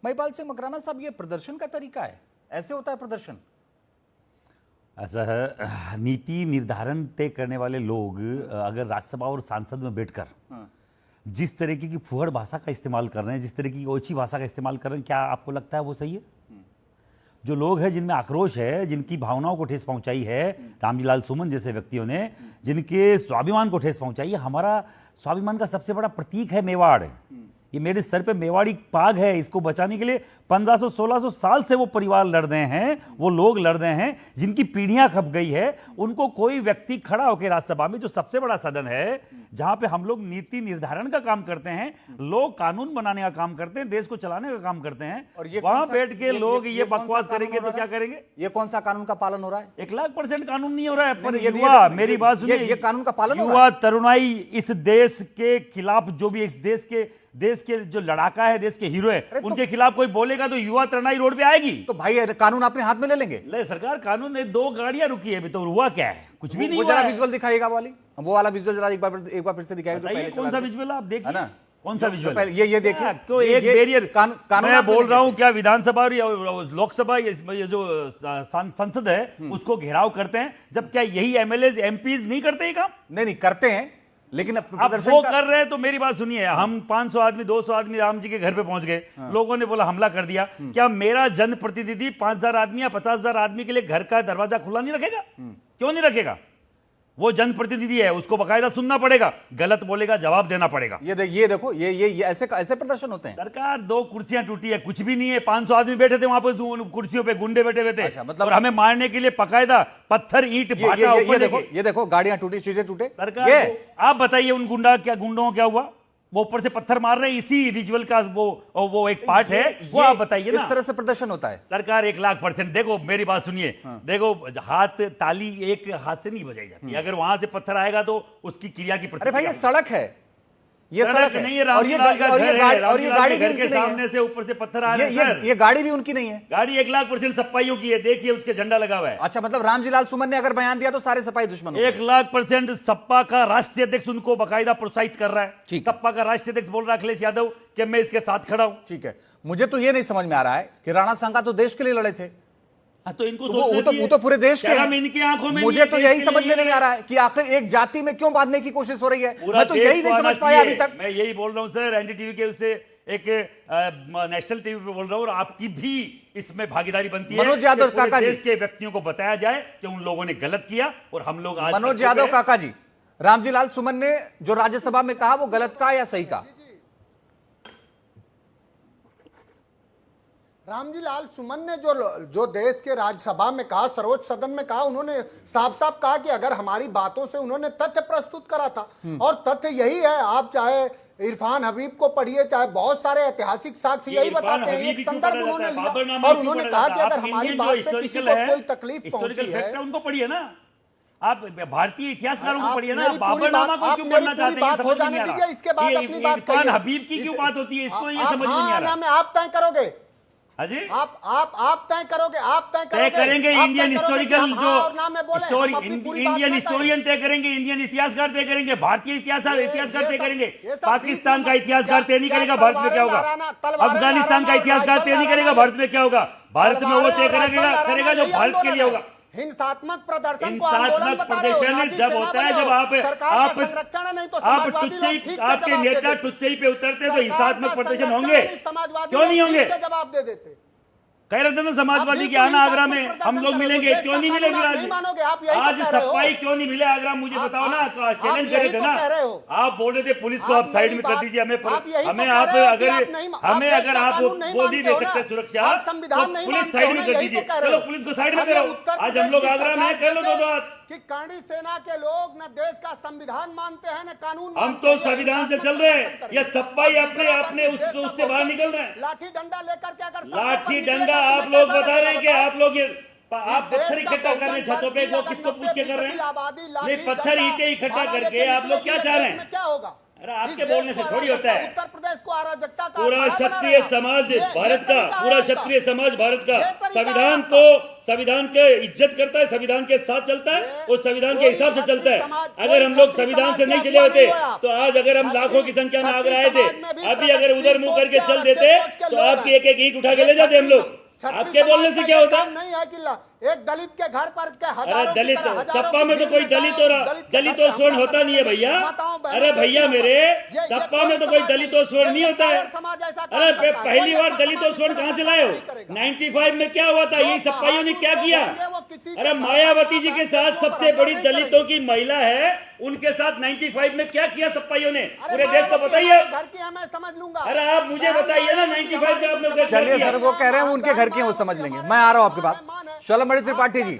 महिपाल सिंह मकराना साहब, ये प्रदर्शन का तरीका है? ऐसे होता है प्रदर्शन? ऐसा है, नीति निर्धारण तय करने वाले लोग अगर राज्यसभा और सांसद में बैठकर जिस तरीके की फुहड़ भाषा का इस्तेमाल कर रहे हैं, जिस तरीके की ओछी भाषा का इस्तेमाल कर रहे हैं, क्या आपको लगता है वो सही है? जो लोग हैं जिनमें आक्रोश है, जिनकी भावनाओं को ठेस पहुंचाई है, रामजीलाल सुमन जैसे व्यक्तियों ने, जिनके स्वाभिमान को ठेस पहुंचाई है। हमारा स्वाभिमान का सबसे बड़ा प्रतीक है मेवाड़। ये मेरे सर पे मेवाड़ी पाग है, इसको बचाने के लिए 1500-1600 साल से वो परिवार लड़ रहे हैं, वो लोग लड़ रहे हैं, जिनकी पीढ़ियां खप गई है। उनको कोई व्यक्ति खड़ा होकर राज्यसभा में, जो सबसे बड़ा सदन है, जहां पे हम लोग नीति निर्धारण का काम करते हैं, लोग कानून बनाने का काम करते हैं, देश को चलाने का काम करते हैं, और ये वहां बैठ के लोग ये बकवास करेंगे तो क्या करेंगे? ये कौन सा कानून का पालन हो रहा है? 1,00,000% कानून नहीं हो रहा है। पर नहीं, युवा, मेरी बात सुनिए, ये कानून का पालन हो रहा युवा तरुणाई इस देश के खिलाफ, जो भी इस देश के जो लड़ाका है, देश के हीरो है, उनके खिलाफ कोई बोलेगा तो युवा तरुणाई रोड पे आएगी। तो भाई कानून अपने हाथ में ले लेंगे? ले सरकार, कानून ने 2 गाड़ियां रुकी है अभी, तो हुआ क्या है? कुछ भी नहीं हुआ। जरा विजुअल दिखाइएगा वाली, वो वाला विजुअल जरा एक बार फिर से दिखाइए। कौन सा विजुअल आप देखिए ना, कौन सा विजुअल? ये देखिए, क्यों एक बैरियर मैं बोल रहा हूं, क्या विधानसभा और लोकसभा, ये जो संसद है उसको घेराव करते हैं, जब क्या यही एमएलए एमपीज नहीं करते ये काम? नहीं करते हैं, लेकिन अब वो कर रहे हैं। तो मेरी बात सुनिए, हम 500 आदमी 200 आदमी राम जी के घर पे पहुंच गए, लोगों ने बोला हमला कर दिया, क्या मेरा जनप्रतिनिधि 5,000 आदमी या 50,000 आदमी के लिए घर का दरवाजा खुला नहीं रखेगा? क्यों नहीं रखेगा? वो जनप्रतिनिधि है, उसको बकायदा सुनना पड़ेगा, गलत बोलेगा जवाब देना पड़ेगा। ये देखो, ये ऐसे प्रदर्शन होते हैं। सरकार 2 कुर्सियां टूटी है, कुछ भी नहीं है। 500 आदमी बैठे थे वहां पर, कुर्सियों पे गुंडे बैठे हुए थे। अच्छा, मतलब और हमें मारने के लिए बकायदा पत्थर ईंट भाटा ऊपर। ये देखो गाड़ियां टूटी, चीजें टूटे। सरकार आप बताइए, उन गुंडों को क्या हुआ? वो ऊपर से पत्थर मार रहे हैं, इसी विजुअल का वो एक पार्ट है, वो आप बताइए ना। इस तरह से प्रदर्शन होता है? सरकार 1,00,000%। देखो मेरी बात सुनिए, देखो हाथ, ताली एक हाथ से नहीं बजाई जाती। अगर वहां से पत्थर आएगा तो उसकी क्रिया की अरे भाई, ये सड़क है, ये सड़क नहीं है, रामजीलाल का घर है, और ये गाड़ी घर के सामने से ऊपर से पत्थर आ रहे हैं। ये गाड़ी भी उनकी नहीं है। गाड़ी 1,00,000% सपाइयों की है, देखिए उसके झंडा लगा हुआ है। अच्छा, मतलब रामजीलाल सुमन ने अगर बयान दिया तो सारे सपाई दुश्मन? 1,00,000% सपा का राष्ट्रीय अध्यक्ष उनको बकायदा प्रोत्साहित कर रहा है। सपा का राष्ट्रीय अध्यक्ष बोल रहा है अखिलेश यादव कि मैं इसके साथ खड़ा हूं। ठीक है, मुझे तो ये नहीं समझ में आ रहा है कि राणा सांगा तो देश के लिए लड़े थे, तो इनको वो तो पूरे देश के हैं। इनकी आंखों में मुझे तो यही समझ में नहीं आ रहा है कि आखिर एक जाति में क्यों बांधने की कोशिश हो रही है। मैं तो यही नहीं समझ पाया अभी तक। मैं यही बोल रहा हूं सर, एनडीटीवी के उससे एक नेशनल टीवी पे बोल रहा हूं, और आपकी भी इसमें भागीदारी बनती है। मनोज यादव काका जी, देश के व्यक्तियों को बताया जाए कि उन लोगों ने गलत किया और हम लोग आज। मनोज यादव काका जी, रामजीलाल सुमन ने जो राज्यसभा में कहा वो गलत कहा या सही कहा? रामजीलाल सुमन ने जो देश के राज्यसभा में कहा, सर्वोच्च सदन में कहा, उन्होंने साफ साफ कहा कि अगर हमारी बातों से उन्होंने तथ्य प्रस्तुत करा था, और तथ्य यही है। आप चाहे इरफान हबीब को पढ़िए, चाहे बहुत सारे ऐतिहासिक साक्ष्य यही बताते हैं। एक संदर्भ उन्होंने लिया और उन्होंने कहा कि अगर हमारी बात से किसी को कोई तकलीफ पहुंची है, उनको पढ़िए ना। आप भारतीय इतिहासकारों को पढ़िए ना। मेरी बाबरनामा को क्यों पढ़ना चाहते हैं? बात हो जाने दीजिए, इसके बाद अपनी बात करिए। इरफान हबीब की क्यों बात होती है? इसको ये समझ में नहीं आ रहा। आप तय करोगे, हाजी, आप तय करोगे, तय करेंगे। Indian historical Indian historian historian तय करेंगे, इंडियन इतिहासकार तय करेंगे, भारतीय इतिहासकार तय करेंगे। पाकिस्तान का इतिहासकार तय नहीं करेगा भारत में क्या होगा, अफगानिस्तान का इतिहासकार तय नहीं करेगा भारत में क्या होगा। भारत में वो तय करेगा जो भारत के लिए होगा। हिंसात्मक प्रदर्शन को आंदोलन बता रहे हो, जब होता है जब आप संरक्षण है, नहीं तो आपके नेता टुच्चई पे उतरते हैं तो हिंसात्मक प्रदर्शन होंगे, क्यों नहीं होंगे? जवाब दे देते। कह रहे थे ना समाजवादी के आना आगरा में हम लोग मिलेंगे, क्यों नहीं मिले? आज सफाई क्यों नहीं मिले आगरा? मुझे बताओ ना, चैलेंज करे थे ना आप। बोल रहे थे पुलिस को आप साइड में कर दीजिए, हमें आप अगर आप वो नहीं दे सकते सुरक्षा तो पुलिस साइड में कर दीजिए। चलो पुलिस को साइड में करो। आज हम लोग आगरा में कर लो दो बात कि करणी सेना के लोग न देश का संविधान मानते हैं न कानून। हम तो संविधान से चल रहे हैं, ये सप्पाई अपने उससे बाहर निकल रहे हैं। लाठी डंडा लेकर के अगर लाठी डंडा आप लोग बता रहे हैं कि आप लोग आप पत्थर इकट्ठा कर रहे हैं छतों पे, वो किसको पूछ के कर रहे हैं? नहीं, पत्थर ईंटें इकट्ठा करके आप लोग क्या चाह रहे हैं? क्या होगा? अरे आपके बोलने से थोड़ी होता है। उत्तर प्रदेश को अराजकता का पूरा क्षत्रिय समाज भारत का, पूरा क्षत्रिय समाज भारत का संविधान के इज्जत करता है, संविधान के साथ चलता है और संविधान के हिसाब से चलता है। अगर हम लोग संविधान से नहीं चले होते तो आज अगर हम लाखों की संख्या में आगे आए थे, अभी अगर उधर मुंह करके चल देते तो आपकी एक एक ईंट उठा के ले जाते हम लोग। आपके बोलने से क्या होता? नहीं है कि एक दलित के घर पर के अरे हजारों की दलित, तरह हजारों सपा में तो कोई दलित और स्वर्ण होता नहीं है भैया। अरे भैया मेरे, सपा में तो कोई दलित और स्वर्ण नहीं होता है। अरे पहली बार दलित और स्वर्ण कहां से लाए हो? 95 में क्या हुआ था? यही सपाइयों ने क्या किया? अरे मायावती जी के साथ सबसे बड़ी दलितों की महिला है, उनके साथ 95 में क्या किया सपाइयों ने? पूरे देश को बताइए। घर की है मैं समझ लूंगा। अरे आप मुझे बताइए ना 95 में आपने चलिए सर, वो कह रहे हैं उनके घर के हैं, वो समझ लेंगे। मैं आ रहा हूं आपके पास। शलमणि त्रिपाठी जी,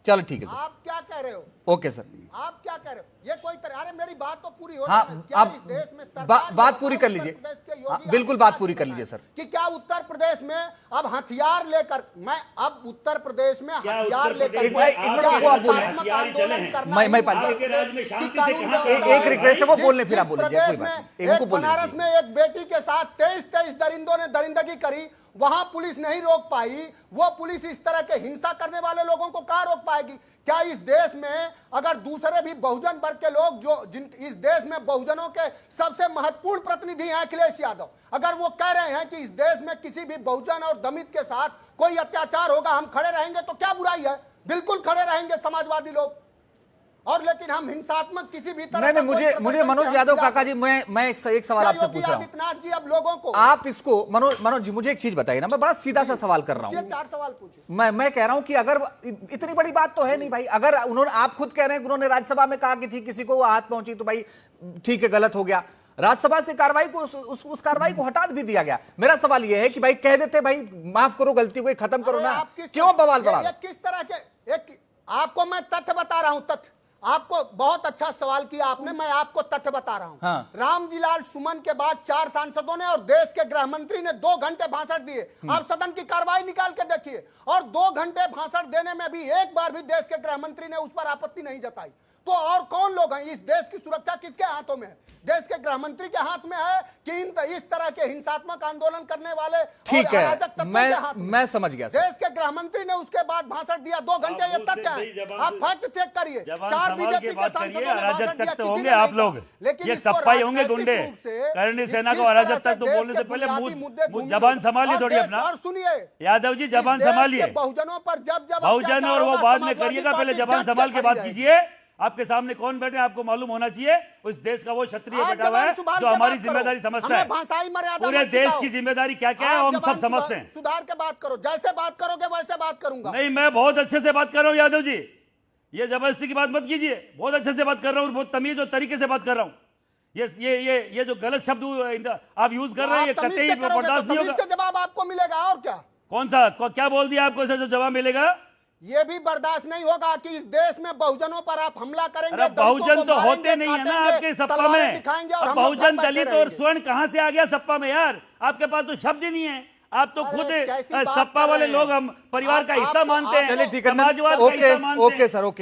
चलो ठीक है सर। आप क्या कह रहे हो? Okay sir. आप क्या कह रहे हो? ये कोई तरह, अरे मेरी बात तो पूरी हो हाँ, जाए। क्या आप इस देश में सरकार बात पूरी कर लीजिए। उत्तर प्रदेश के योगी हाँ, बिल्कुल बात पूरी कर लीजिए सर। कि क्या उत्तर प्रदेश में अब हथियार लेकर, मैं अब उत्तर प्रदेश में हथियार लेकर एक मिनट को आप बोल रहे हैं। आंदोलन करना मैं ही पालिए। आपके राज्य में शांति से कानून कहां व्यवस्था एक रिक्वेस्ट है, वो बोलने फिर आप जिस बोल लीजिए, कोई प्रदेश बात में नहीं। इनको एक बोल बनारस लीजिए। में एक बेटी के साथ 23 दरिंदों ने दरिंदगी करी, वहां पुलिस नहीं रोक पाई। वो पुलिस इस तरह के हिंसा करने वाले लोगों को कहां रोक पाएगी? क्या इस देश में अगर दूसरे भी बहुजन वर्ग के लोग जो इस देश में बहुजनों के सबसे महत्वपूर्ण प्रतिनिधि हैं अखिलेश यादव, अगर वो कह रहे हैं कि इस देश में किसी भी बहुजन और दलित के साथ कोई अत्याचार होगा, हम खड़े रहेंगे, तो क्या बुराई है? बिल्कुल खड़े रहेंगे समाजवादी लोग। और लेकिन हम हिंसात्मक किसी भी तरह नहीं, मुझे मनोज यादव काका जी, मैं एक सवाल आपसे पूछ रहा हूं। आदित्यनाथ जी अब लोगों को आप इसको मनोज जी मुझे एक चीज बताइए ना, मैं बड़ा सीधा सा सवाल कर रहा हूं। 4 सवाल पूछे। मैं कह रहा हूं कि अगर इतनी बड़ी बात तो है नहीं भाई, अगर उन्होंने, आप खुद कह रहे हैं कि उन्होंने राज्यसभा में कहा कि ठीक, किसी को हाथ पहुंची तो भाई ठीक है, गलत हो गया, राज्यसभा से कार्रवाई को उस कार्रवाई को हटा भी दिया गया। मेरा सवाल यह है कि भाई कह देते भाई माफ करो, गलती को खत्म करो ना, क्यों बवाल बढ़ा? किस तरह के आपको मैं तथ्य बता रहा हूं, तथ्य। आपको बहुत अच्छा सवाल किया आपने, मैं आपको तथ्य बता रहा हूं। हाँ। रामजीलाल सुमन के बाद 4 सांसदों ने और देश के गृह मंत्री ने 2 घंटे भाषण दिए। आप सदन की कार्रवाई निकाल के देखिए, और 2 घंटे भाषण देने में भी एक बार भी देश के गृह मंत्री ने उस पर आपत्ति नहीं जताई। तो और कौन लोग हैं? इस देश की सुरक्षा किसके हाथों में है? देश के गृह मंत्री के हाथ में है कि इस तरह के हिंसात्मक आंदोलन करने वाले ठीक है, मैं समझ गया। देश के गृह मंत्री ने उसके बाद भाषण दिया 2 घंटे, ये तथ्य है। आप फैक्ट चेक करिए। 4 बीजेपी के सांसदों ने भाषण दिया, किसी होंगे ने आप नहीं लोग, कहा। लेकिन ये इसको सप्पाई होंगे राजनीतिक गुंडे, रूप से करणी सेना इस को तरह अराजक से तक तो देश बोलने से के पहले बुनियादी मुद्दे मुंह ढूंढ जबान लो। संभालिए और थोड़ी देश- अपना। और सुनिए, यादव जी जबान इस देश संभालिए। के बहुजनों पर जब बहुजन अत्याचार और वो होगा, बाद में समाजवादी करिएगा, पहले पार्टी जबान डट के संभाल के खड़ी बात रहेगी। कीजिए। आपके सामने कौन बैठे आपको मालूम होना चाहिए। उस देश का वो क्षत्रिय आप बैठा हुआ है जबान संभाल जो के हमारी बात करो। जिम्मेदारी समझता हमें है। भाषाई मर्यादा पूरे मत देश सिखाओ। की जिम्मेदारी क्या क्या है आप वो हम सब जबान समझते हैं। सुधार के बात करो, जैसे बात करोगे वैसे बात करूंगा। नहीं, मैं बहुत अच्छे से बात कर रहा हूं यादव जी, ये जबरदस्ती की बात मत कीजिए। बहुत अच्छे से बात कर रहा हूं, बहुत तमीज और तरीके से बात कर रहा हूं। ये जो गलत शब्द आप यूज कर रहे हैं, ये आप तमीज कतई से करोगे बर्दाश्त तो नहीं तमीज होगा। से जवाब आपको मिलेगा, और क्या? कौन सा क्या बोल दिया आपको ऐसा जो जवाब मिलेगा? ये भी बर्दाश्त नहीं होगा कि इस देश में बहुजनों पर आप हमला करेंगे। अरे दलितों बहुजन को तो मारेंगे, होते नहीं है ना काटेंगे, आपके सपा तलवारें में। दिखाएंगे और अब हम लोग बहुजन घर बैठे दलित और रहेंगे। स्वर्ण कहां से आ गया सपा में यार? आपके पास तो शब्द ही नहीं है। आप तो अरे खुद कैसी बात सपा कर वाले रहे हैं? लोग हम परिवार का हिस्सा आप- मानते हैं, चलिए ठीक है, समाजवाद का हिस्सा मानते हैं। Okay sir, okay.